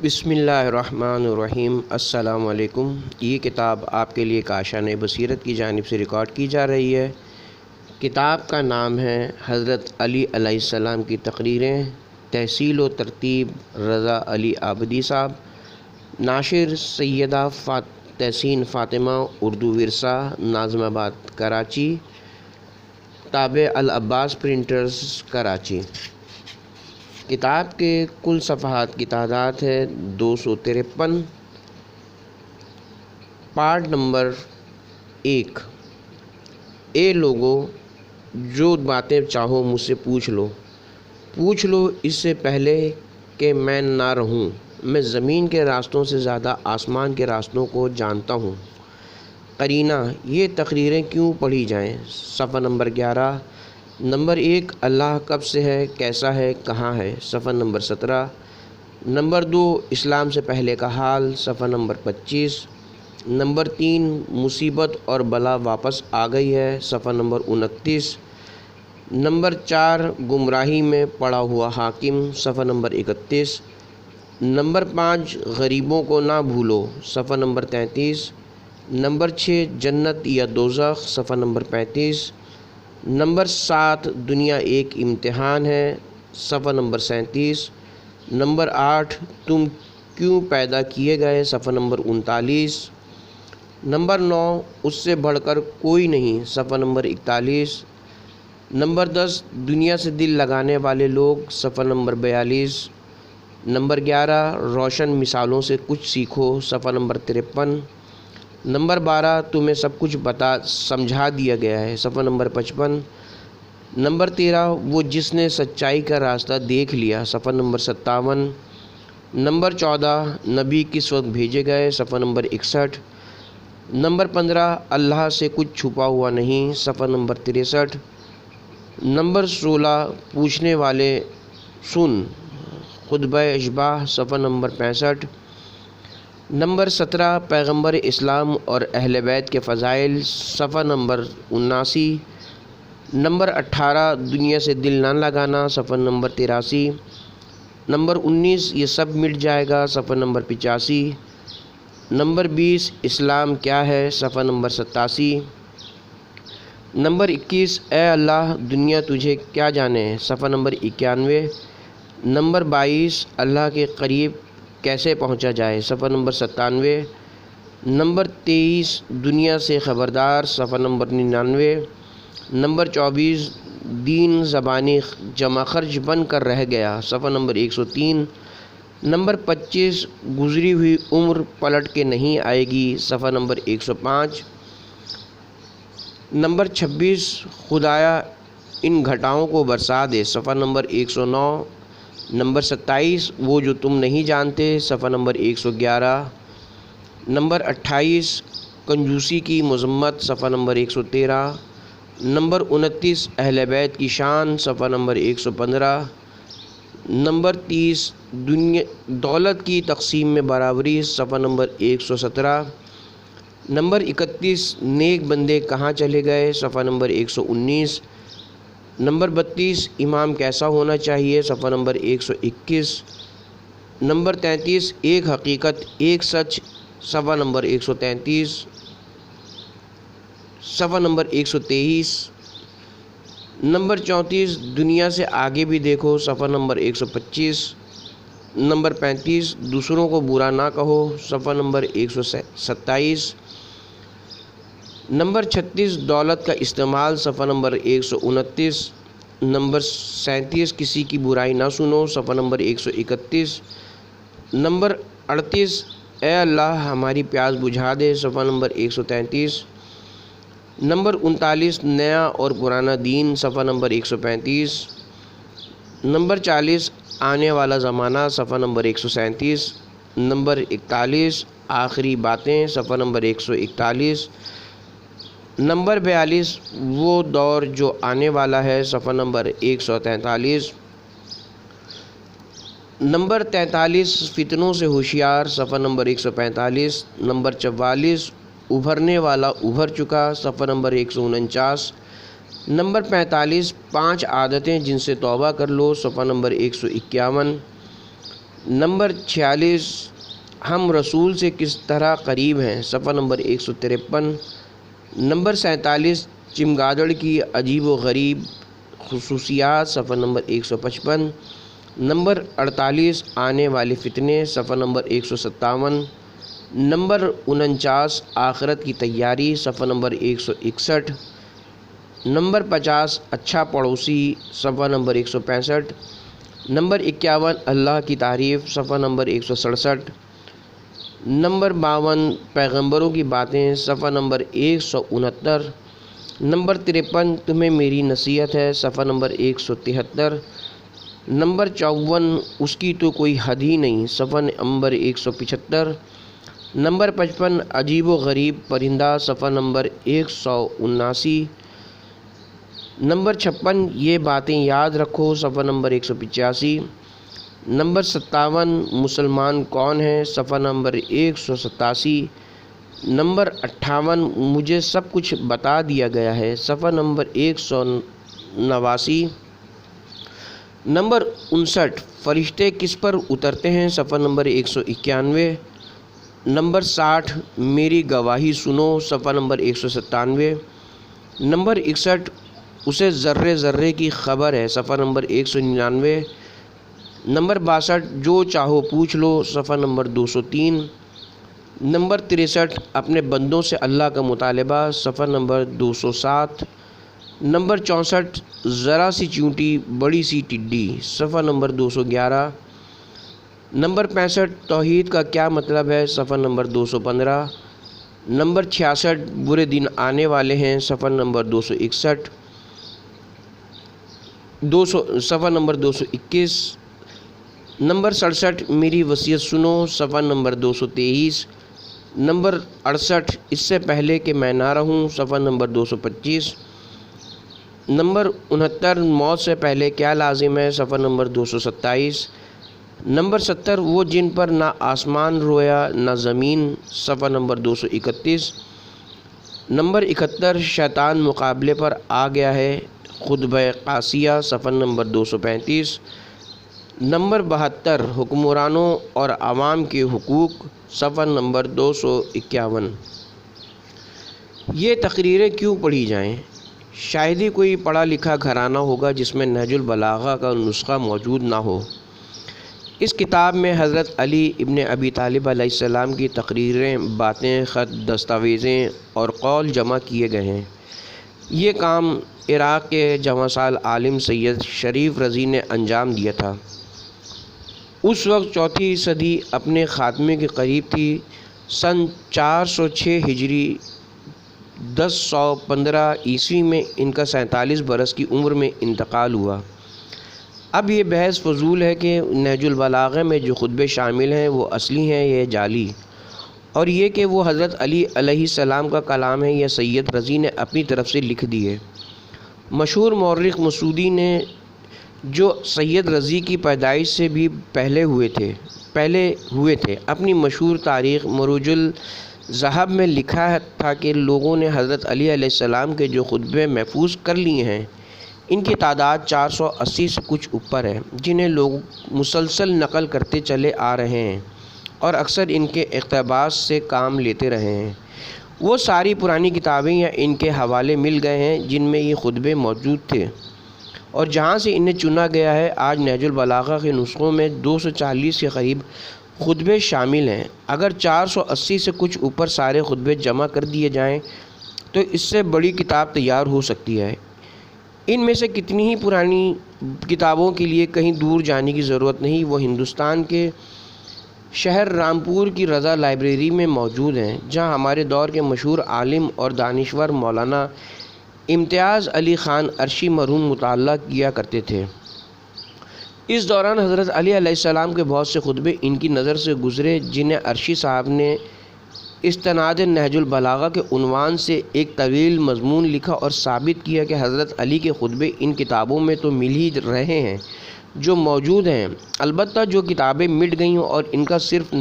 بسم اللہ الرحمن الرحیم۔ السلام علیکم۔ یہ کتاب آپ کے لیے کاشان بصیرت کی جانب سے ریکارڈ کی جا رہی ہے۔ کتاب کا نام ہے حضرت علی علیہ السلام کی تقریریں، تحصیل و ترتیب رضا علی عابدی صاحب، ناشر سیدہ تحسین فاطمہ، اردو ورثہ، ناظم آباد کراچی، تابع العباس پرنٹرز کراچی۔ کتاب کے کل صفحات کی تعداد ہے 253۔ Part number 1۔ اے لوگو، جو باتیں چاہو مجھ سے پوچھ لو اس سے پہلے کہ میں نہ رہوں۔ میں زمین کے راستوں سے زیادہ آسمان کے راستوں کو جانتا ہوں۔ قرینہ، یہ تقریریں کیوں پڑھی جائیں؟ صفحہ نمبر 11۔ نمبر 1، اللہ کب سے ہے، کیسا ہے، کہاں ہے؟ صفحہ نمبر 17۔ نمبر 2، اسلام سے پہلے کا حال، صفحہ نمبر 25۔ نمبر 3، مصیبت اور بلا واپس آ گئی ہے، صفحہ نمبر 29۔ نمبر 4، گمراہی میں پڑا ہوا حاکم، صفحہ نمبر 31۔ نمبر 5، غریبوں کو نہ بھولو، صفحہ نمبر 33۔ نمبر 6، جنت یا دوزخ، صفحہ نمبر 35۔ نمبر 7، دنیا ایک امتحان ہے، صفحہ نمبر 37۔ نمبر 8، تم کیوں پیدا کیے گئے، صفحہ نمبر 39۔ نمبر 9، اس سے بڑھ کر کوئی نہیں، صفحہ نمبر 41۔ نمبر 10، دنیا سے دل لگانے والے لوگ، صفحہ نمبر 42۔ نمبر 11، روشن مثالوں سے کچھ سیکھو، صفحہ نمبر 53۔ نمبر 12، تمہیں سب کچھ سمجھا دیا گیا ہے، صفحہ نمبر 55۔ نمبر 13، وہ جس نے سچائی کا راستہ دیکھ لیا، صفحہ نمبر 57۔ نمبر 14، نبی کس وقت بھیجے گئے، صفحہ نمبر 61۔ نمبر 15، اللہ سے کچھ چھپا ہوا نہیں، صفحہ نمبر 63۔ نمبر 16، پوچھنے والے سن، خطبہ اشباح، صفحہ نمبر 65۔ نمبر 17، پیغمبر اسلام اور اہل بیت کے فضائل، صفحہ نمبر 79۔ نمبر 18، دنیا سے دل نہ لگانا، صفحہ نمبر 83۔ نمبر 19، یہ سب مٹ جائے گا، صفحہ نمبر 85۔ نمبر 20، اسلام کیا ہے، صفحہ نمبر 87۔ نمبر 21، اے اللہ، دنیا تجھے کیا جانے، صفحہ نمبر 91۔ نمبر 22، اللہ کے قریب کیسے پہنچا جائے، صفحہ نمبر 97۔ نمبر 23، دنیا سے خبردار، صفحہ نمبر 99۔ نمبر 24، دین زبانی جمع خرچ بن کر رہ گیا، صفحہ نمبر 103۔ نمبر 25، گزری ہوئی عمر پلٹ کے نہیں آئے گی، صفحہ نمبر 105۔ نمبر 26، خدایا ان گھٹاؤں کو برسا دے، صفحہ نمبر 109۔ نمبر 27، وہ جو تم نہیں جانتے، صفحہ نمبر 111۔ نمبر 28، کنجوسی کی مذمت، صفحہ نمبر 113۔ نمبر 29، اہل بیت کی شان، صفحہ نمبر 115۔ نمبر 30، دولت کی تقسیم میں برابری، صفحہ نمبر 117۔ نمبر 31، نیک بندے کہاں چلے گئے، صفحہ نمبر 119۔ نمبر 32، امام کیسا ہونا چاہیے، صفحہ نمبر 121۔ نمبر 33، ایک حقیقت ایک سچ، صفحہ نمبر 133۔ صفحہ نمبر 123۔ نمبر 34، دنیا سے آگے بھی دیکھو، صفحہ نمبر 125۔ نمبر 35، دوسروں کو برا نہ کہو، صفحہ نمبر 127۔ نمبر 36، دولت کا استعمال، صفحہ نمبر 129۔ نمبر 37، کسی کی برائی نہ سنو، صفحہ نمبر 131۔ نمبر 38، اے اللہ ہماری پیاس بجھا دے، صفحہ نمبر 133۔ نمبر 39، نیا اور پرانا دین، صفحہ نمبر 135۔ نمبر 40، آنے والا زمانہ، صفحہ نمبر 137۔ نمبر 41، آخری باتیں، صفحہ نمبر 141۔ نمبر 42، وہ دور جو آنے والا ہے، صفحہ نمبر 143۔ نمبر 43، فتنوں سے ہوشیار، صفحہ نمبر 145۔ نمبر 44، ابھرنے والا ابھر چکا، صفحہ نمبر 149۔ نمبر 45، 5 عادتیں جن سے توبہ کر لو، صفحہ نمبر 151۔ نمبر 46 ہم رسول سے کس طرح قریب ہیں، صفحہ نمبر 153۔ نمبر 47 چمگادڑ کی عجیب و غریب خصوصیات، صفحہ نمبر 155۔ نمبر 48 آنے والے فتنے، صفحہ نمبر 157۔ نمبر 49 آخرت کی تیاری، صفحہ نمبر 161۔ نمبر 50 اچھا پڑوسی، صفحہ نمبر 165۔ نمبر 51 اللہ کی تعریف، صفحہ نمبر 167۔ نمبر 52 پیغمبروں کی باتیں، صفحہ نمبر 169۔ نمبر 53 تمہیں میری نصیحت ہے، صفحہ نمبر 173۔ نمبر 54 اس کی تو کوئی حد ہی نہیں، صفحہ نمبر 175۔ نمبر 55 عجیب و غریب پرندہ، صفحہ نمبر 179۔ نمبر 56 یہ باتیں یاد رکھو، صفحہ نمبر 185۔ نمبر 57 مسلمان کون ہیں، صفحہ نمبر 187۔ نمبر 58 مجھے سب کچھ بتا دیا گیا ہے، صفحہ نمبر 189۔ نمبر 59 فرشتے کس پر اترتے ہیں، صفحہ نمبر 191۔ نمبر 60 میری گواہی سنو، صفحہ نمبر 197۔ نمبر 61 اسے ذرے ذرے کی خبر ہے، صفحہ نمبر 199۔ نمبر 62 جو چاہو پوچھ لو، صفحہ نمبر 203۔ نمبر 63 اپنے بندوں سے اللہ کا مطالبہ، صفحہ نمبر 207۔ نمبر 64 ذرا سی چونٹی بڑی سی ٹڈی، صفحہ نمبر 211۔ نمبر 65 توحید کا کیا مطلب ہے، صفحہ نمبر 215۔ نمبر 66 برے دن آنے والے ہیں، صفحہ نمبر 261۔ صفحہ نمبر 221۔ نمبر 67 میری وصیت سنو، صفحہ نمبر 223۔ نمبر 68 اس سے پہلے کہ میں نہ رہوں، صفحہ نمبر 225۔ نمبر 69 موت سے پہلے کیا لازم ہے، صفحہ نمبر 227۔ نمبر 70 وہ جن پر نہ آسمان رویا نہ زمین، صفحہ نمبر 231۔ نمبر 71 شیطان مقابلے پر آ گیا ہے، خطبہ قاسیہ، صفحہ نمبر 235۔ نمبر 72 حکمرانوں اور عوام کے حقوق، صفحہ نمبر 251۔ یہ تقریریں کیوں پڑھی جائیں؟ شاید ہی کوئی پڑھا لکھا گھرانہ ہوگا جس میں نہج البلاغہ کا نسخہ موجود نہ ہو۔ اس کتاب میں حضرت علی ابن ابی طالب علیہ السلام کی تقریریں، باتیں، خط، دستاویزیں اور قول جمع کیے گئے ہیں۔ یہ کام عراق کے جوان سال عالم سید شریف رضی نے انجام دیا تھا۔ اس وقت چوتھی صدی اپنے خاتمے کے قریب تھی۔ سن 406 ہجری 1015 عیسوی میں ان کا 47 برس کی عمر میں انتقال ہوا۔ اب یہ بحث فضول ہے کہ نہج البلاغہ میں جو خطبے شامل ہیں وہ اصلی ہیں یا جعلی، اور یہ کہ وہ حضرت علی علیہ السلام کا کلام ہے یا سید رضی نے اپنی طرف سے لکھ دیے۔ مشہور مورخ مسعودی نے جو سید رضی کی پیدائش سے بھی پہلے ہوئے تھے اپنی مشہور تاریخ مروج الذہب میں لکھا تھا کہ لوگوں نے حضرت علی علیہ السلام کے جو خطبے محفوظ کر لیے ہیں ان کی تعداد 480 سے کچھ اوپر ہے، جنہیں لوگ مسلسل نقل کرتے چلے آ رہے ہیں اور اکثر ان کے اقتباس سے کام لیتے رہے ہیں۔ وہ ساری پرانی کتابیں یا ان کے حوالے مل گئے ہیں جن میں یہ خطبے موجود تھے، اور جہاں سے انہیں چنا گیا ہے۔ آج نہج البلاغہ کے نسخوں میں 240 کے قریب خطبے شامل ہیں۔ اگر 480 سے کچھ اوپر سارے خطبے جمع کر دیے جائیں تو اس سے بڑی کتاب تیار ہو سکتی ہے۔ ان میں سے کتنی ہی پرانی کتابوں کے لیے کہیں دور جانے کی ضرورت نہیں، وہ ہندوستان کے شہر رامپور کی رضا لائبریری میں موجود ہیں، جہاں ہمارے دور کے مشہور عالم اور دانشور مولانا امتیاز علی خان عرشی مرحوم مطالعہ کیا کرتے تھے۔ اس دوران حضرت علی علیہ السلام کے بہت سے خطبے ان کی نظر سے گزرے، جنہیں عرشی صاحب نے استناد نہج البلاغہ کے عنوان سے ایک طویل مضمون لکھا اور ثابت کیا کہ حضرت علی کے خطبے ان کتابوں میں تو مل ہی رہے ہیں جو موجود ہیں، البتہ جو کتابیں مٹ گئیں اور ان کا صرف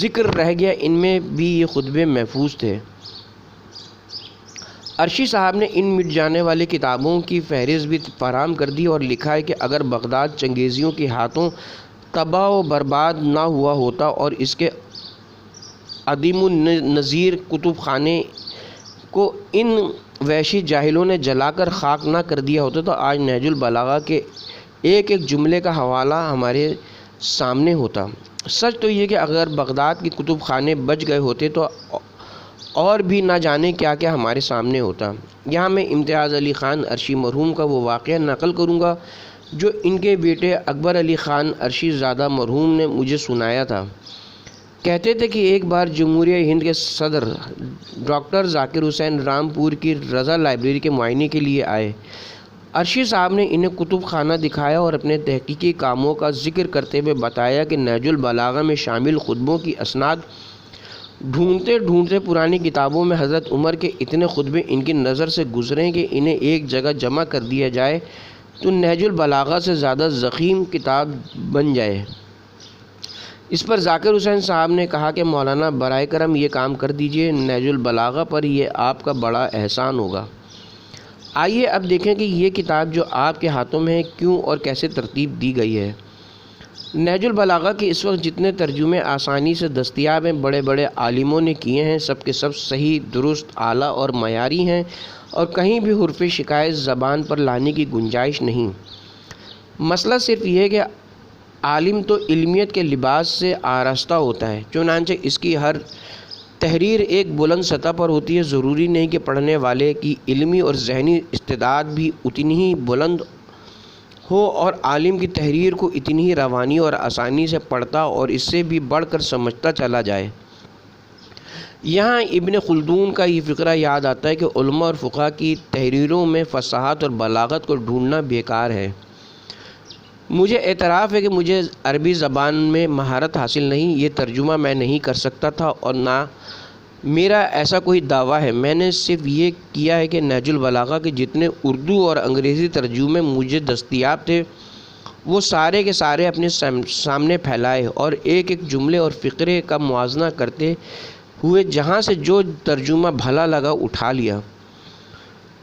ذکر رہ گیا ان میں بھی یہ خطبے محفوظ تھے۔ عرشی صاحب نے ان مٹ جانے والے کتابوں کی فہرست بھی فراہم کر دی اور لکھا ہے کہ اگر بغداد چنگیزیوں کے ہاتھوں تباہ و برباد نہ ہوا ہوتا اور اس کے عدیم النظیر کتب خانے کو ان وحشی جاہلوں نے جلا کر خاک نہ کر دیا ہوتا تو آج نہج البلاغہ کے ایک ایک جملے کا حوالہ ہمارے سامنے ہوتا۔ سچ تو یہ کہ اگر بغداد کے کتب خانے بچ گئے ہوتے تو اور بھی نہ جانے کیا کیا ہمارے سامنے ہوتا۔ یہاں میں امتیاز علی خان عرشی مرحوم کا وہ واقعہ نقل کروں گا جو ان کے بیٹے اکبر علی خان عرشی زادہ مرحوم نے مجھے سنایا تھا۔ کہتے تھے کہ ایک بار جمہوریہ ہند کے صدر ڈاکٹر ذاکر حسین رامپور کی رضا لائبریری کے معائنے کے لیے آئے۔ عرشی صاحب نے انہیں کتب خانہ دکھایا اور اپنے تحقیقی کاموں کا ذکر کرتے ہوئے بتایا کہ نہج البلاغہ میں شامل خطبوں کی اسناد ڈھونڈتے ڈھونڈتے پرانی کتابوں میں حضرت عمر کے اتنے خطبے ان کی نظر سے گزریں کہ انہیں ایک جگہ جمع کر دیا جائے تو نہج البلاغہ سے زیادہ ضخیم کتاب بن جائے۔ اس پر ذاکر حسین صاحب نے کہا کہ مولانا برائے کرم یہ کام کر دیجئے، نہج البلاغہ پر یہ آپ کا بڑا احسان ہوگا۔ آئیے اب دیکھیں کہ یہ کتاب جو آپ کے ہاتھوں میں ہے کیوں اور کیسے ترتیب دی گئی ہے۔ نہج البلاغہ کے اس وقت جتنے ترجمے آسانی سے دستیاب ہیں بڑے بڑے عالموں نے کیے ہیں، سب کے سب صحیح، درست، اعلیٰ اور معیاری ہیں اور کہیں بھی حرف شکایت زبان پر لانے کی گنجائش نہیں۔ مسئلہ صرف یہ ہے کہ عالم تو علمیت کے لباس سے آراستہ ہوتا ہے، چنانچہ اس کی ہر تحریر ایک بلند سطح پر ہوتی ہے۔ ضروری نہیں کہ پڑھنے والے کی علمی اور ذہنی استعداد بھی اتنی ہی بلند ہو اور عالم کی تحریر کو اتنی ہی روانی اور آسانی سے پڑھتا اور اس سے بھی بڑھ کر سمجھتا چلا جائے۔ یہاں ابن خلدون کا یہ فقرہ یاد آتا ہے کہ علماء اور فقہا کی تحریروں میں فصاحت اور بلاغت کو ڈھونڈنا بیکار ہے۔ مجھے اعتراف ہے کہ مجھے عربی زبان میں مہارت حاصل نہیں، یہ ترجمہ میں نہیں کر سکتا تھا اور نہ میرا ایسا کوئی دعویٰ ہے۔ میں نے صرف یہ کیا ہے کہ نہج البلاغہ کے جتنے اردو اور انگریزی ترجمے مجھے دستیاب تھے وہ سارے کے سارے اپنے سامنے پھیلائے اور ایک ایک جملے اور فقرے کا موازنہ کرتے ہوئے جہاں سے جو ترجمہ بھلا لگا اٹھا لیا۔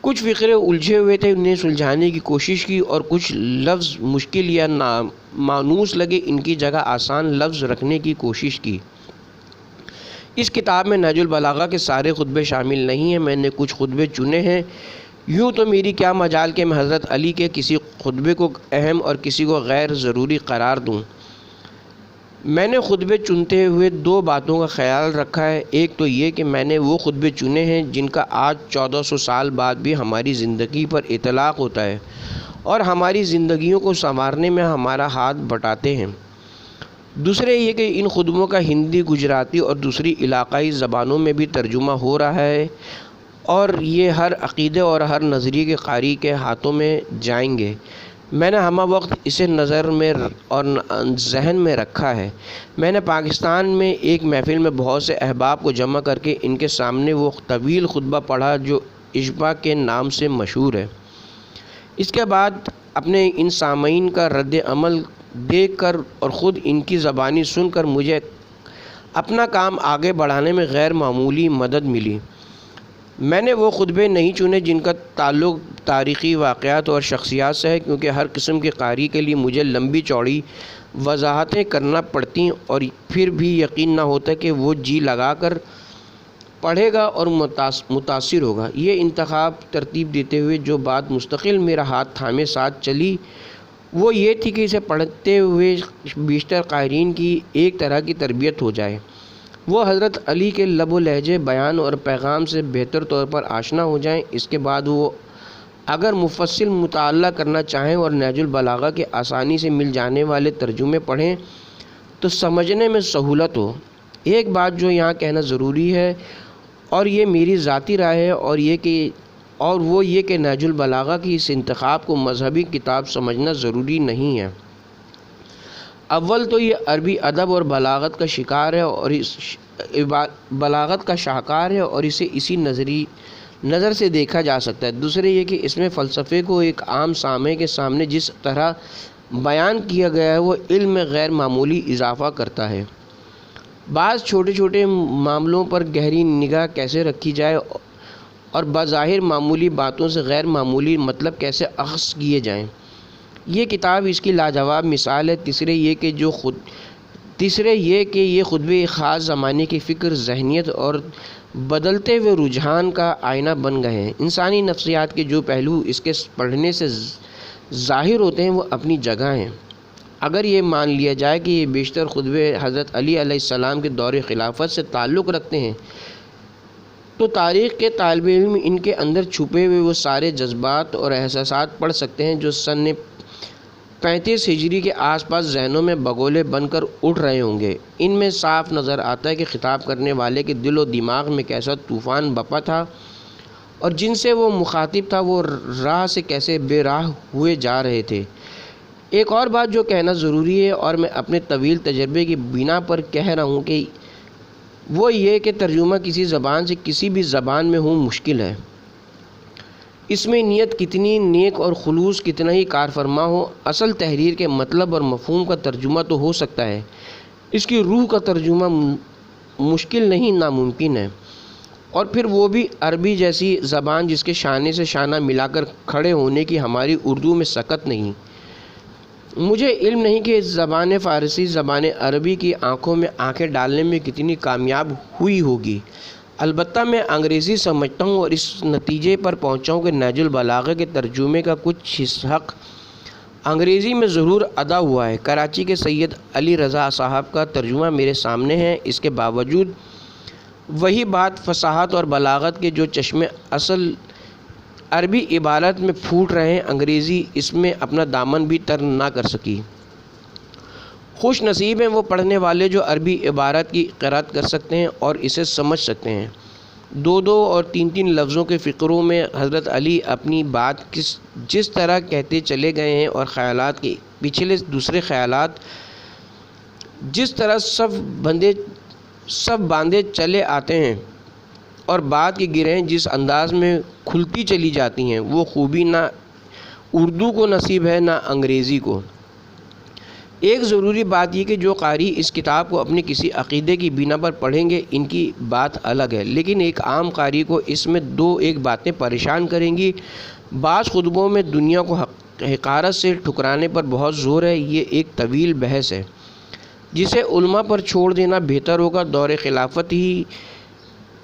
کچھ فقرے الجھے ہوئے تھے، انہیں سلجھانے کی کوشش کی اور کچھ لفظ مشکل یا نامانوس لگے، ان کی جگہ آسان لفظ رکھنے کی کوشش کی۔ اس کتاب میں نہج البلاغہ کے سارے خطبے شامل نہیں ہیں، میں نے کچھ خطبے چنے ہیں۔ یوں تو میری کیا مجال کہ میں حضرت علی کے کسی خطبے کو اہم اور کسی کو غیر ضروری قرار دوں۔ میں نے خطبے چنتے ہوئے دو باتوں کا خیال رکھا ہے۔ ایک تو یہ کہ میں نے وہ خطبے چنے ہیں جن کا آج 1400 سال بعد بھی ہماری زندگی پر اطلاق ہوتا ہے اور ہماری زندگیوں کو سنوارنے میں ہمارا ہاتھ بٹاتے ہیں۔ دوسرے یہ کہ ان خطبوں کا ہندی، گجراتی اور دوسری علاقائی زبانوں میں بھی ترجمہ ہو رہا ہے اور یہ ہر عقیدے اور ہر نظریے کے قاری کے ہاتھوں میں جائیں گے۔ میں نے ہمہ وقت اسے نظر میں اور ذہن میں رکھا ہے۔ میں نے پاکستان میں ایک محفل میں بہت سے احباب کو جمع کر کے ان کے سامنے وہ طویل خطبہ پڑھا جو اشباع کے نام سے مشہور ہے۔ اس کے بعد اپنے ان سامعین کا رد عمل دیکھ کر اور خود ان کی زبانی سن کر مجھے اپنا کام آگے بڑھانے میں غیر معمولی مدد ملی۔ میں نے وہ خطبے نہیں چنے جن کا تعلق تاریخی واقعات اور شخصیات سے ہے، کیونکہ ہر قسم کے قاری کے لیے مجھے لمبی چوڑی وضاحتیں کرنا پڑتی اور پھر بھی یقین نہ ہوتا کہ وہ جی لگا کر پڑھے گا اور متاثر ہوگا۔ یہ انتخاب ترتیب دیتے ہوئے جو بات مستقل میرا ہاتھ تھامے ساتھ چلی وہ یہ تھی کہ اسے پڑھتے ہوئے بیشتر قارئین کی ایک طرح کی تربیت ہو جائے، وہ حضرت علی کے لب و لہجے، بیان اور پیغام سے بہتر طور پر آشنا ہو جائیں۔ اس کے بعد وہ اگر مفصل مطالعہ کرنا چاہیں اور نہج البلاغہ کے آسانی سے مل جانے والے ترجمے پڑھیں تو سمجھنے میں سہولت ہو۔ ایک بات جو یہاں کہنا ضروری ہے اور یہ میری ذاتی رائے ہے اور وہ یہ کہ نہج البلاغہ کی اس انتخاب کو مذہبی کتاب سمجھنا ضروری نہیں ہے۔ اول تو یہ عربی ادب اور بلاغت کا شکار ہے اور بلاغت کا شاہکار ہے اور اسے اسی نظر سے دیکھا جا سکتا ہے۔ دوسرے یہ کہ اس میں فلسفے کو ایک عام سامع کے سامنے جس طرح بیان کیا گیا ہے وہ علم میں غیر معمولی اضافہ کرتا ہے۔ بعض چھوٹے چھوٹے معاملوں پر گہری نگاہ کیسے رکھی جائے اور بظاہر معمولی باتوں سے غیر معمولی مطلب کیسے اخذ کیے جائیں، یہ کتاب اس کی لاجواب مثال ہے۔ تیسرے یہ کہ یہ خطبے ایک خاص زمانے کی فکر، ذہنیت اور بدلتے ہوئے رجحان کا آئینہ بن گئے ہیں۔ انسانی نفسیات کے جو پہلو اس کے پڑھنے سے ظاہر ہوتے ہیں وہ اپنی جگہ ہیں۔ اگر یہ مان لیا جائے کہ یہ بیشتر خطبے حضرت علی علیہ السلام کے دور خلافت سے تعلق رکھتے ہیں، تو تاریخ کے طالب علم ان کے اندر چھپے ہوئے وہ سارے جذبات اور احساسات پڑھ سکتے ہیں جو سن 35 ہجری کے آس پاس ذہنوں میں بگولے بن کر اٹھ رہے ہوں گے۔ ان میں صاف نظر آتا ہے کہ خطاب کرنے والے کے دل و دماغ میں کیسا طوفان بپا تھا، اور جن سے وہ مخاطب تھا وہ راہ سے کیسے بے راہ ہوئے جا رہے تھے۔ ایک اور بات جو کہنا ضروری ہے، اور میں اپنے طویل تجربے کی بنا پر کہہ رہا ہوں، کہ وہ یہ کہ ترجمہ کسی زبان سے کسی بھی زبان میں ہو مشکل ہے۔ اس میں نیت کتنی نیک اور خلوص کتنا ہی کارفرما ہو، اصل تحریر کے مطلب اور مفہوم کا ترجمہ تو ہو سکتا ہے، اس کی روح کا ترجمہ مشکل نہیں، ناممکن ہے۔ اور پھر وہ بھی عربی جیسی زبان جس کے شانے سے شانہ ملا کر کھڑے ہونے کی ہماری اردو میں سکت نہیں۔ مجھے علم نہیں کہ زبان فارسی زبان عربی کی آنکھوں میں آنکھیں ڈالنے میں کتنی کامیاب ہوئی ہوگی۔ البتہ میں انگریزی سمجھتا ہوں اور اس نتیجے پر پہنچا ہوں کہ نہج البلاغہ کے ترجمے کا کچھ حق انگریزی میں ضرور ادا ہوا ہے۔ کراچی کے سید علی رضا صاحب کا ترجمہ میرے سامنے ہے، اس کے باوجود وہی بات فصاحت اور بلاغت کے جو چشمے اصل عربی عبارت میں پھوٹ رہے ہیں، انگریزی اس میں اپنا دامن بھی تر نہ کر سکی۔ خوش نصیب ہیں وہ پڑھنے والے جو عربی عبارت کی قرأت کر سکتے ہیں اور اسے سمجھ سکتے ہیں۔ 2 اور 3 لفظوں کے فقروں میں حضرت علی اپنی بات جس طرح کہتے چلے گئے ہیں، اور خیالات کے پچھلے دوسرے خیالات جس طرح سب باندھے چلے آتے ہیں، اور بات کی گرہیں جس انداز میں کھلتی چلی جاتی ہیں، وہ خوبی نہ اردو کو نصیب ہے نہ انگریزی کو۔ ایک ضروری بات یہ کہ جو قاری اس کتاب کو اپنے کسی عقیدے کی بنا پر پڑھیں گے، ان کی بات الگ ہے، لیکن ایک عام قاری کو اس میں ایک باتیں پریشان کریں گی۔ بعض خطبوں میں دنیا کو حقارت سے ٹھکرانے پر بہت زور ہے۔ یہ ایک طویل بحث ہے جسے علماء پر چھوڑ دینا بہتر ہوگا۔ دور خلافت ہی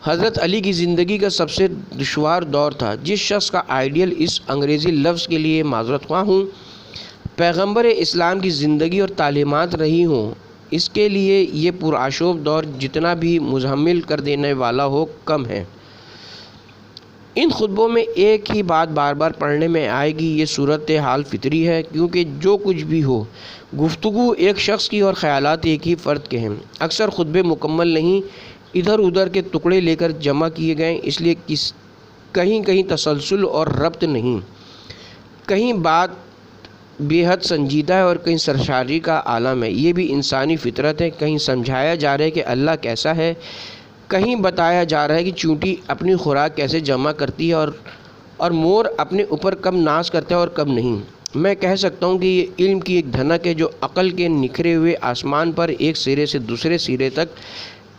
حضرت علی کی زندگی کا سب سے دشوار دور تھا۔ جس شخص کا آئیڈیل اس انگریزی لفظ کے لیے معذرت خواہ ہوں، پیغمبر اسلام کی زندگی اور تعلیمات رہی ہوں، اس کے لیے یہ پرآشوب دور جتنا بھی مزمل کر دینے والا ہو کم ہے۔ ان خطبوں میں ایک ہی بات بار بار پڑھنے میں آئے گی، یہ صورتحال فطری ہے، کیونکہ جو کچھ بھی ہو گفتگو ایک شخص کی اور خیالات ایک ہی فرد کے ہیں۔ اکثر خطبے مکمل نہیں، ادھر ادھر کے ٹکڑے لے کر جمع کیے گئے، اس لیے کہیں تسلسل اور ربط نہیں۔ کہیں بات بے حد سنجیدہ ہے اور کہیں سرشاری کا عالم ہے، یہ بھی انسانی فطرت ہے۔ کہیں سمجھایا جا رہا ہے کہ اللہ کیسا ہے، کہیں بتایا جا رہا ہے کہ چونٹی اپنی خوراک کیسے جمع کرتی ہے، اور مور اپنے اوپر کب ناز کرتا ہے اور کب نہیں۔ میں کہہ سکتا ہوں کہ یہ علم کی ایک دھنک ہے جو عقل کے نکھرے ہوئے آسمان پر ایک سرے سے دوسرے سرے تک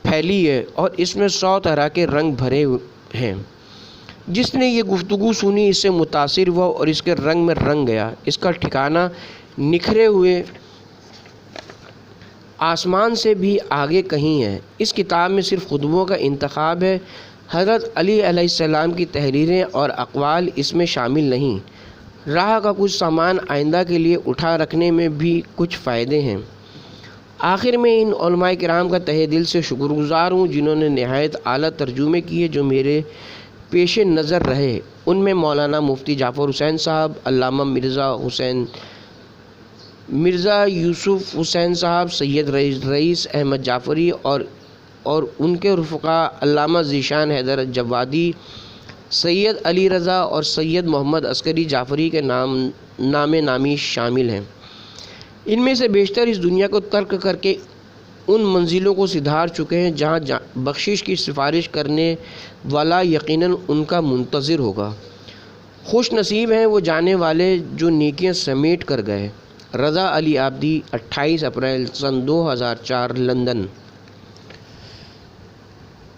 پھیلی ہے، اور اس میں 100 طرح کے رنگ بھرے ہیں۔ جس نے یہ گفتگو سنی اس سے متاثر ہوا اور اس کے رنگ میں رنگ گیا۔ اس کا ٹھکانہ نکھرے ہوئے آسمان سے بھی آگے کہیں ہے۔ اس کتاب میں صرف خطبوں کا انتخاب ہے، حضرت علی علیہ السلام کی تحریریں اور اقوال اس میں شامل نہیں۔ راہ کا کچھ سامان آئندہ کے لیے اٹھا رکھنے میں بھی کچھ فائدے ہیں۔ آخر میں ان علماء کرام کا تہہ دل سے شکر گزار ہوں جنہوں نے نہایت اعلیٰ ترجمے کیے جو میرے پیش نظر رہے۔ ان میں مولانا مفتی جعفر حسین صاحب، علامہ مرزا یوسف حسین صاحب، سید رئیس احمد جعفری اور ان کے رفقا علامہ ذیشان حیدر جوادی، سید علی رضا اور سید محمد عسکری جعفری کے نامی شامل ہیں۔ ان میں سے بیشتر اس دنیا کو ترک کر کے ان منزلوں کو سدھار چکے ہیں جہاں بخشش کی سفارش کرنے والا یقیناً ان کا منتظر ہوگا۔ خوش نصیب ہیں وہ جانے والے جو نیکیاں سمیٹ کر گئے۔ رضا علی آبدی، 28 اپریل سن 2004، لندن۔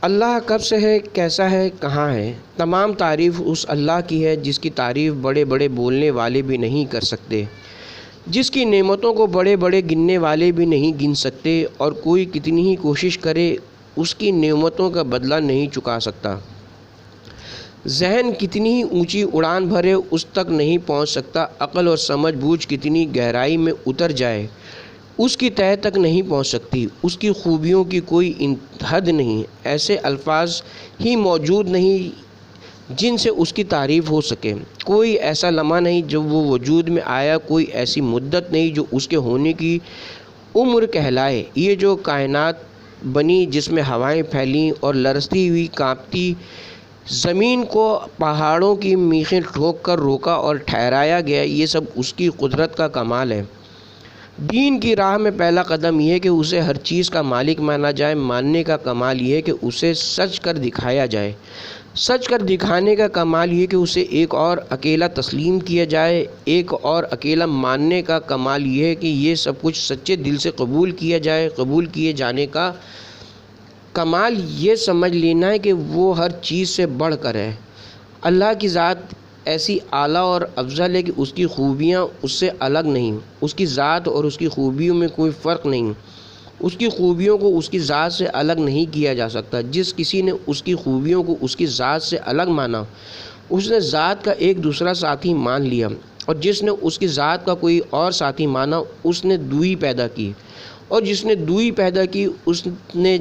اللہ کب سے ہے، کیسا ہے، کہاں ہے؟ تمام تعریف اس اللہ کی ہے جس کی تعریف بڑے بڑے بولنے والے بھی نہیں کر سکتے۔ جس کی نعمتوں کو بڑے بڑے گننے والے بھی نہیں گن سکتے، اور کوئی کتنی ہی کوشش کرے اس کی نعمتوں کا بدلہ نہیں چکا سکتا۔ ذہن کتنی ہی اونچی اڑان بھرے اس تک نہیں پہنچ سکتا، عقل اور سمجھ بوجھ کتنی گہرائی میں اتر جائے اس کی تہہ تک نہیں پہنچ سکتی۔ اس کی خوبیوں کی کوئی حد نہیں، ایسے الفاظ ہی موجود نہیں جن سے اس کی تعریف ہو سکے۔ کوئی ایسا لمحہ نہیں جب وہ وجود میں آیا، کوئی ایسی مدت نہیں جو اس کے ہونے کی عمر کہلائے۔ یہ جو کائنات بنی، جس میں ہوائیں پھیلیں اور لرزتی ہوئی کانپتی زمین کو پہاڑوں کی میخیں ٹھوک کر روکا اور ٹھہرایا گیا، یہ سب اس کی قدرت کا کمال ہے۔ دین کی راہ میں پہلا قدم یہ ہے کہ اسے ہر چیز کا مالک مانا جائے۔ ماننے کا کمال یہ ہے کہ اسے سچ کر دکھایا جائے۔ سچ کر دکھانے کا کمال یہ کہ اسے ایک اور اکیلا تسلیم کیا جائے۔ ایک اور اکیلا ماننے کا کمال یہ ہے کہ یہ سب کچھ سچے دل سے قبول کیا جائے۔ قبول کیے جانے کا کمال یہ سمجھ لینا ہے کہ وہ ہر چیز سے بڑھ کر ہے۔ اللہ کی ذات ایسی اعلیٰ اور افضل ہے کہ اس کی خوبیاں اس سے الگ نہیں۔ اس کی ذات اور اس کی خوبیوں میں کوئی فرق نہیں۔ اس کی خوبیوں کو اس کی ذات سے الگ نہیں کیا جا سکتا۔ جس کسی نے اس کی خوبیوں کو اس کی ذات سے الگ مانا، اس نے ذات کا ایک دوسرا ساتھی مان لیا، اور جس نے اس کی ذات کا کوئی اور ساتھی مانا، اس نے دوئی پیدا کی، اور جس نے دوئی پیدا کی اس نے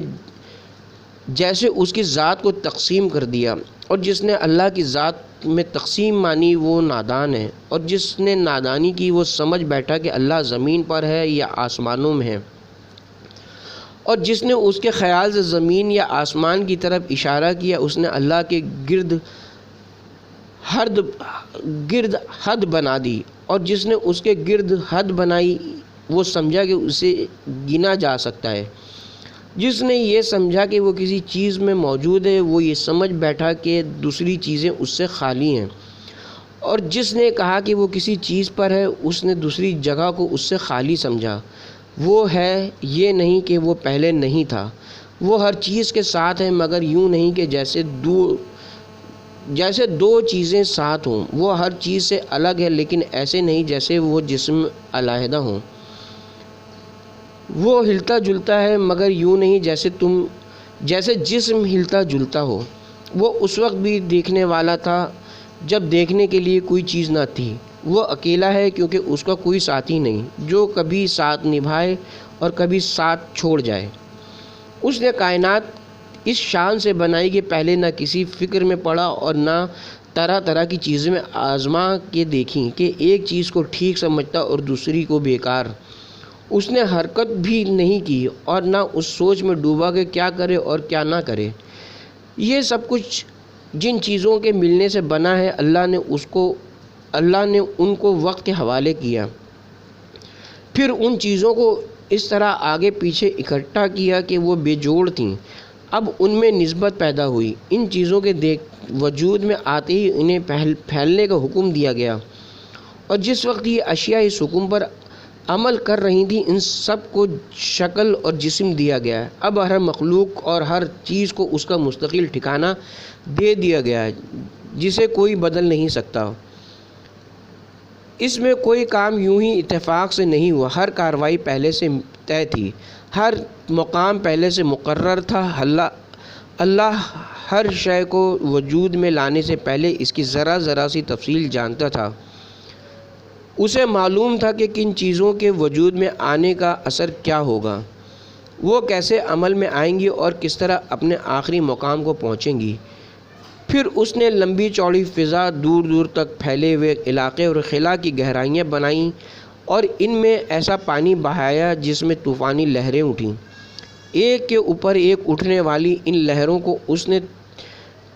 جیسے اس کی ذات کو تقسیم کر دیا، اور جس نے اللہ کی ذات میں تقسیم مانی وہ نادان ہے، اور جس نے نادانی کی وہ سمجھ بیٹھا کہ اللہ زمین پر ہے یا آسمانوں میں ہے، اور جس نے اس کے خیال سے زمین یا آسمان کی طرف اشارہ کیا، اس نے اللہ کے گرد حد بنا دی، اور جس نے اس کے گرد حد بنائی وہ سمجھا کہ اسے گنا جا سکتا ہے۔ جس نے یہ سمجھا کہ وہ کسی چیز میں موجود ہے، وہ یہ سمجھ بیٹھا کہ دوسری چیزیں اس سے خالی ہیں، اور جس نے کہا کہ وہ کسی چیز پر ہے، اس نے دوسری جگہ کو اس سے خالی سمجھا۔ وہ ہے، یہ نہیں کہ وہ پہلے نہیں تھا۔ وہ ہر چیز کے ساتھ ہے، مگر یوں نہیں کہ جیسے دو چیزیں ساتھ ہوں۔ وہ ہر چیز سے الگ ہے، لیکن ایسے نہیں جیسے وہ جسم علیحدہ ہوں۔ وہ ہلتا جلتا ہے، مگر یوں نہیں جیسے جسم ہلتا جلتا ہو۔ وہ اس وقت بھی دیکھنے والا تھا جب دیکھنے کے لیے کوئی چیز نہ تھی۔ وہ اکیلا ہے کیونکہ اس کا کوئی ساتھی نہیں جو کبھی ساتھ نبھائے اور کبھی ساتھ چھوڑ جائے۔ اس نے کائنات اس شان سے بنائی کہ پہلے نہ کسی فکر میں پڑا اور نہ طرح طرح کی چیزیں میں آزما کے دیکھیں کہ ایک چیز کو ٹھیک سمجھتا اور دوسری کو بیکار۔ اس نے حرکت بھی نہیں کی اور نہ اس سوچ میں ڈوبا کہ کیا کرے اور کیا نہ کرے۔ یہ سب کچھ جن چیزوں کے ملنے سے بنا ہے، اللہ نے ان کو وقت کے حوالے کیا، پھر ان چیزوں کو اس طرح آگے پیچھے اکٹھا کیا کہ وہ بے جوڑ تھیں۔ اب ان میں نسبت پیدا ہوئی۔ ان چیزوں کے وجود میں آتے ہی انہیں پھیلنے کا حکم دیا گیا، اور جس وقت یہ اشیاء اس حکم پر عمل کر رہی تھیں، ان سب کو شکل اور جسم دیا گیا ہے۔ اب ہر مخلوق اور ہر چیز کو اس کا مستقل ٹھکانہ دے دیا گیا ہے جسے کوئی بدل نہیں سکتا۔ اس میں کوئی کام یوں ہی اتفاق سے نہیں ہوا، ہر کارروائی پہلے سے طے تھی، ہر مقام پہلے سے مقرر تھا۔ اللہ ہر شے کو وجود میں لانے سے پہلے اس کی ذرا ذرا سی تفصیل جانتا تھا۔ اسے معلوم تھا کہ کن چیزوں کے وجود میں آنے کا اثر کیا ہوگا، وہ کیسے عمل میں آئیں گی اور کس طرح اپنے آخری مقام کو پہنچیں گی۔ پھر اس نے لمبی چوڑی فضا، دور دور تک پھیلے ہوئے علاقے اور خلا کی گہرائیاں بنائیں اور ان میں ایسا پانی بہایا جس میں طوفانی لہریں اٹھیں۔ ایک کے اوپر ایک اٹھنے والی ان لہروں کو اس نے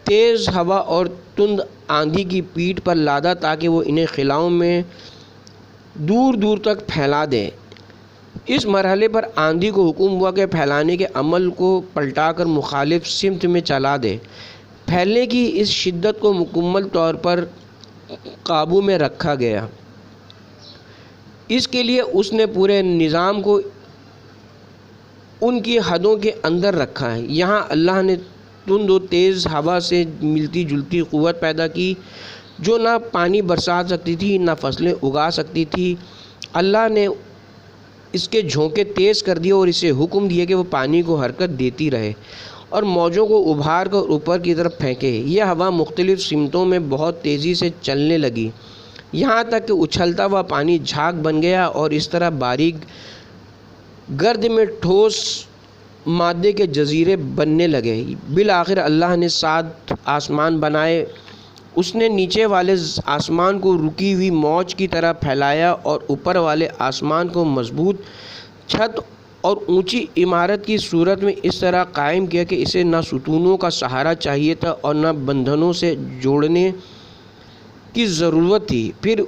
تیز ہوا اور تند آندھی کی پیٹھ پر لادا تاکہ وہ انہیں خلاؤں میں دور دور تک پھیلا دے۔ اس مرحلے پر آندھی کو حکم ہوا کہ پھیلانے کے عمل کو پلٹا کر مخالف سمت میں چلا دے۔ پھیلنے کی اس شدت کو مکمل طور پر قابو میں رکھا گیا۔ اس کے لیے اس نے پورے نظام کو ان کی حدوں کے اندر رکھا ہے۔ یہاں اللہ نے تند و تیز ہوا سے ملتی جلتی قوت پیدا کی جو نہ پانی برسا سکتی تھی نہ فصلیں اگا سکتی تھی۔ اللہ نے اس کے جھونکے تیز کر دیے اور اسے حکم دیا کہ وہ پانی کو حرکت دیتی رہے اور موجوں کو ابھار کر اوپر کی طرف پھینکے۔ یہ ہوا مختلف سمتوں میں بہت تیزی سے چلنے لگی، یہاں تک کہ اچھلتا ہوا پانی جھاگ بن گیا اور اس طرح باریک گرد میں ٹھوس مادے کے جزیرے بننے لگے۔ بالآخر اللہ نے 7 آسمان بنائے۔ اس نے نیچے والے آسمان کو رکی ہوئی موج کی طرح پھیلایا اور اوپر والے آسمان کو مضبوط چھت اور اونچی عمارت کی صورت میں اس طرح قائم کیا کہ اسے نہ ستونوں کا سہارا چاہیے تھا اور نہ بندھنوں سے جوڑنے کی ضرورت تھی۔ پھر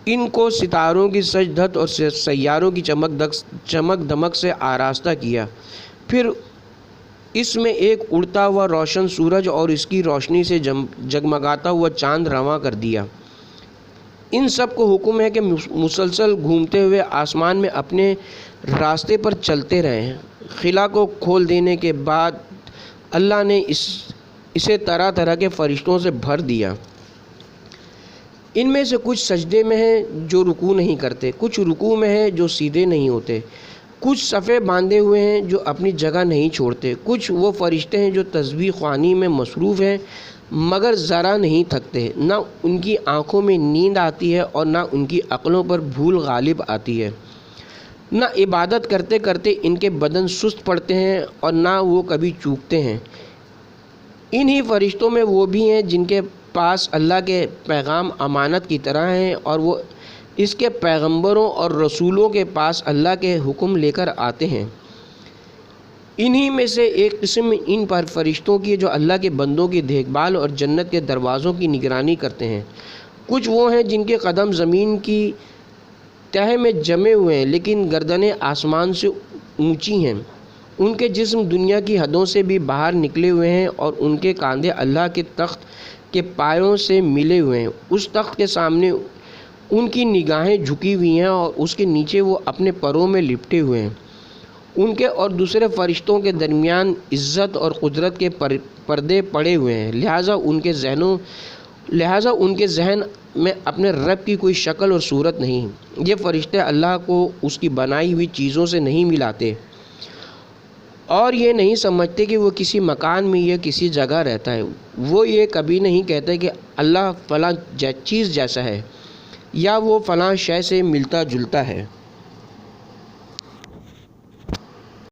ان کو ستاروں کی سج دھج اور سیاروں کی چمک دمک سے آراستہ کیا۔ پھر اس میں ایک اڑتا ہوا روشن سورج اور اس کی روشنی سے جگمگاتا ہوا چاند رواں کر دیا۔ ان سب کو حکم ہے کہ مسلسل گھومتے ہوئے آسمان میں اپنے راستے پر چلتے رہیں۔ خلا کو کھول دینے کے بعد اللہ نے اسے طرح طرح کے فرشتوں سے بھر دیا۔ ان میں سے کچھ سجدے میں ہیں جو رکوع نہیں کرتے، کچھ رکوع میں ہیں جو سیدھے نہیں ہوتے، کچھ صفے باندھے ہوئے ہیں جو اپنی جگہ نہیں چھوڑتے، کچھ وہ فرشتے ہیں جو تسبیح خوانی میں مصروف ہیں مگر ذرا نہیں تھکتے، نہ ان کی آنکھوں میں نیند آتی ہے اور نہ ان کی عقلوں پر بھول غالب آتی ہے، نہ عبادت کرتے کرتے ان کے بدن سست پڑتے ہیں اور نہ وہ کبھی چوکتے ہیں۔ انہی فرشتوں میں وہ بھی ہیں جن کے پاس اللہ کے پیغام امانت کی طرح ہیں اور وہ اس کے پیغمبروں اور رسولوں کے پاس اللہ کے حکم لے کر آتے ہیں۔ انہی میں سے ایک قسم ان پر فرشتوں کی جو اللہ کے بندوں کی دیکھ بھال اور جنت کے دروازوں کی نگرانی کرتے ہیں۔ کچھ وہ ہیں جن کے قدم زمین کی تہہ میں جمے ہوئے ہیں لیکن گردنیں آسمان سے اونچی ہیں، ان کے جسم دنیا کی حدوں سے بھی باہر نکلے ہوئے ہیں اور ان کے کاندھے اللہ کے تخت کے پایوں سے ملے ہوئے ہیں۔ اس تخت کے سامنے ان کی نگاہیں جھکی ہوئی ہیں اور اس کے نیچے وہ اپنے پروں میں لپٹے ہوئے ہیں۔ ان کے اور دوسرے فرشتوں کے درمیان عزت اور قدرت کے پردے پڑے ہوئے ہیں، لہٰذا ان کے ذہن میں اپنے رب کی کوئی شکل اور صورت نہیں۔ یہ فرشتے اللہ کو اس کی بنائی ہوئی چیزوں سے نہیں ملاتے اور یہ نہیں سمجھتے کہ وہ کسی مکان میں یا کسی جگہ رہتا ہے۔ وہ یہ کبھی نہیں کہتے کہ اللہ فلاں چیز جیسا ہے یا وہ فلاں شے سے ملتا جلتا ہے۔